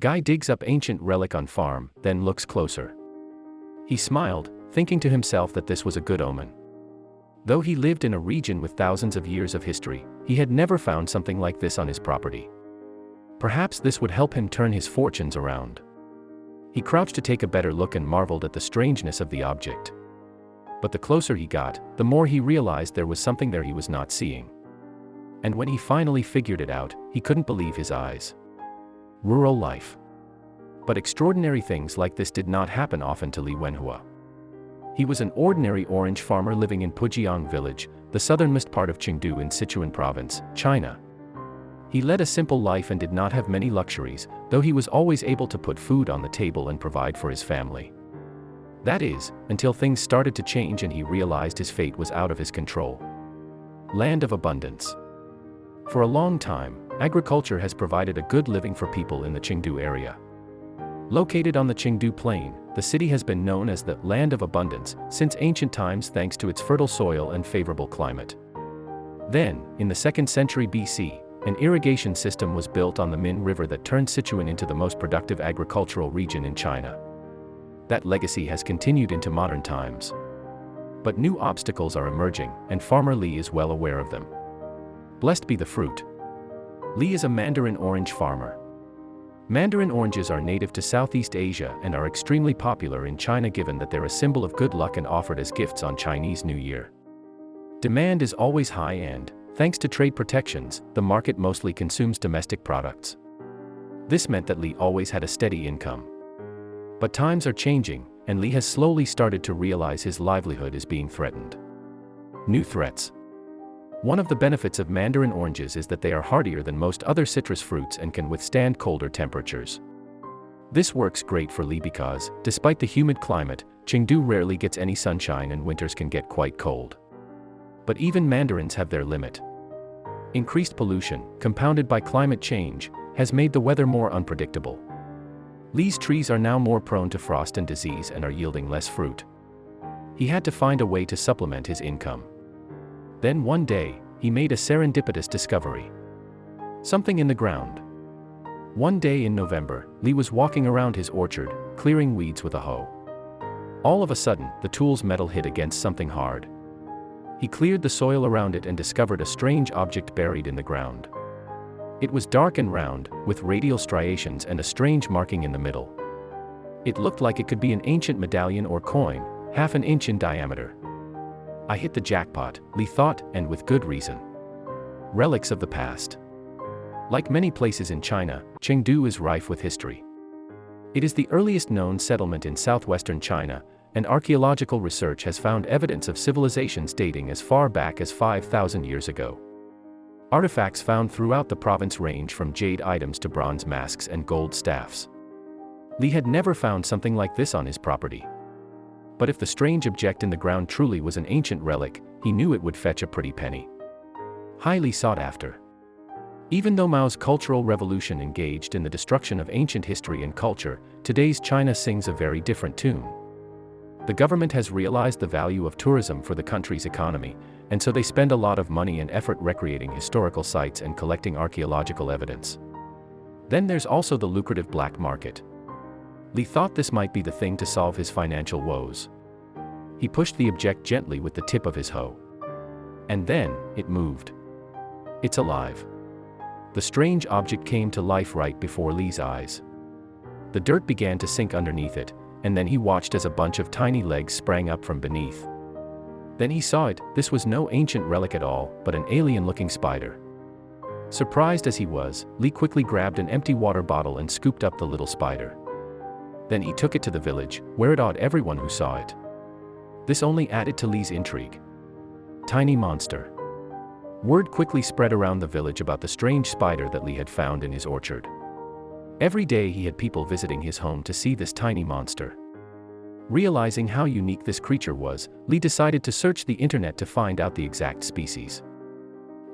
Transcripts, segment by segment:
Guy digs up ancient relic on farm, then looks closer. He smiled, thinking to himself that this was a good omen. Though he lived in a region with thousands of years of history, he had never found something like this on his property. Perhaps this would help him turn his fortunes around. He crouched to take a better look and marveled at the strangeness of the object. But the closer he got, the more he realized there was something there he was not seeing. And when he finally figured it out, he couldn't believe his eyes. Rural life. But extraordinary things like this did not happen often to Li Wenhua. He was an ordinary orange farmer living in Pujiang village, the southernmost part of Chengdu in Sichuan Province, China. He led a simple life and did not have many luxuries, though he was always able to put food on the table and provide for his family. That is, until things started to change and he realized his fate was out of his control. Land of abundance. For a long time, agriculture has provided a good living for people in the Chengdu area. Located on the Chengdu Plain, the city has been known as the Land of Abundance since ancient times thanks to its fertile soil and favorable climate. Then, in the 2nd century BC, an irrigation system was built on the Min River that turned Sichuan into the most productive agricultural region in China. That legacy has continued into modern times. But new obstacles are emerging, and Farmer Li is well aware of them. Blessed be the fruit. Li is a mandarin orange farmer. Mandarin oranges are native to Southeast Asia and are extremely popular in China given that they're a symbol of good luck and offered as gifts on Chinese New Year. Demand is always high and, thanks to trade protections, the market mostly consumes domestic products. This meant that Li always had a steady income. But times are changing, and Li has slowly started to realize his livelihood is being threatened. New threats. One of the benefits of mandarin oranges is that they are hardier than most other citrus fruits and can withstand colder temperatures. This works great for Li because, despite the humid climate, Chengdu rarely gets any sunshine and winters can get quite cold. But even mandarins have their limit. Increased pollution, compounded by climate change, has made the weather more unpredictable. Li's trees are now more prone to frost and disease and are yielding less fruit. He had to find a way to supplement his income. Then one day, he made a serendipitous discovery. Something in the ground. One day in November, Li was walking around his orchard, clearing weeds with a hoe. All of a sudden, the tool's metal hit against something hard. He cleared the soil around it and discovered a strange object buried in the ground. It was dark and round, with radial striations and a strange marking in the middle. It looked like it could be an ancient medallion or coin, half an inch in diameter. I hit the jackpot, Li thought, and with good reason. Relics of the past. Like many places in China, Chengdu is rife with history. It is the earliest known settlement in southwestern China, and archaeological research has found evidence of civilizations dating as far back as 5,000 years ago. Artifacts found throughout the province range from jade items to bronze masks and gold staffs. Li had never found something like this on his property. But if the strange object in the ground truly was an ancient relic, he knew it would fetch a pretty penny. Highly sought after. Even though Mao's Cultural Revolution engaged in the destruction of ancient history and culture, today's China sings a very different tune. The government has realized the value of tourism for the country's economy, and so they spend a lot of money and effort recreating historical sites and collecting archaeological evidence. Then there's also the lucrative black market. Li thought this might be the thing to solve his financial woes. He pushed the object gently with the tip of his hoe. And then, it moved. It's alive. The strange object came to life right before Li's eyes. The dirt began to sink underneath it, and then he watched as a bunch of tiny legs sprang up from beneath. Then he saw it. This was no ancient relic at all, but an alien-looking spider. Surprised as he was, Li quickly grabbed an empty water bottle and scooped up the little spider. Then he took it to the village, where it awed everyone who saw it. This only added to Li's intrigue. Tiny monster. Word quickly spread around the village about the strange spider that Li had found in his orchard. Every day he had people visiting his home to see this tiny monster. Realizing how unique this creature was, Li decided to search the internet to find out the exact species.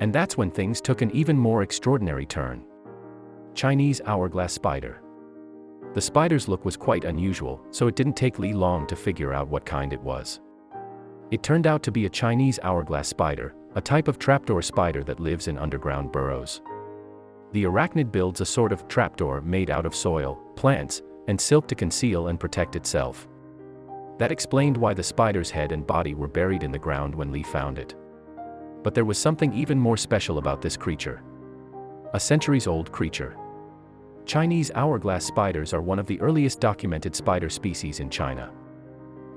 And that's when things took an even more extraordinary turn. Chinese hourglass spider. The spider's look was quite unusual, so it didn't take Li long to figure out what kind it was. It turned out to be a Chinese hourglass spider, a type of trapdoor spider that lives in underground burrows. The arachnid builds a sort of trapdoor made out of soil, plants, and silk to conceal and protect itself. That explained why the spider's head and body were buried in the ground when Li found it. But there was something even more special about this creature. A centuries-old creature. Chinese hourglass spiders are one of the earliest documented spider species in China.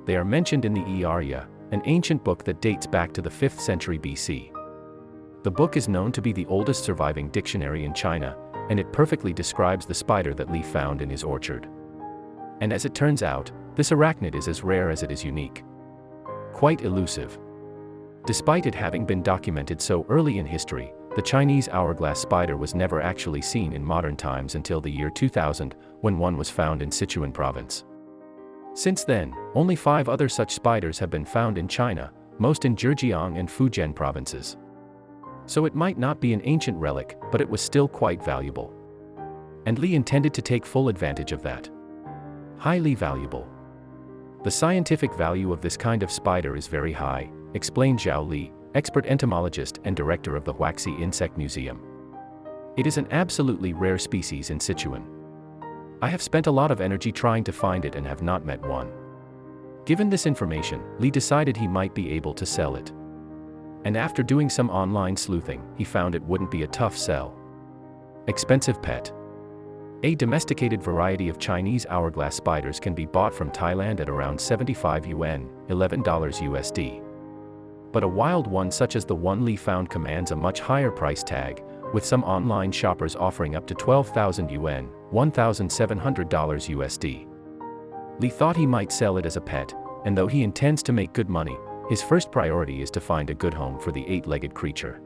They are mentioned in the Arya, an ancient book that dates back to the 5th century BC. The book is known to be the oldest surviving dictionary in China, and it perfectly describes the spider that Li found in his orchard. And as it turns out, this arachnid is as rare as it is unique. Quite elusive. Despite it having been documented so early in history, the Chinese hourglass spider was never actually seen in modern times until the year 2000, when one was found in Sichuan Province. Since then, only 5 other such spiders have been found in China, most in Zhejiang and Fujian provinces. So it might not be an ancient relic, but it was still quite valuable. And Li intended to take full advantage of that. Highly valuable. The scientific value of this kind of spider is very high, explained Zhao Li, expert entomologist and director of the Huaxi Insect Museum. It is an absolutely rare species in Sichuan. I have spent a lot of energy trying to find it and have not met one. Given this information, Li decided he might be able to sell it. And after doing some online sleuthing, he found it wouldn't be a tough sell. Expensive pet. A domesticated variety of Chinese hourglass spiders can be bought from Thailand at around 75 yuan, $11 USD. But a wild one such as the one Li found commands a much higher price tag, with some online shoppers offering up to 12,000 yuan, $1,700 USD. Li thought he might sell it as a pet, and though he intends to make good money, his first priority is to find a good home for the 8-legged creature.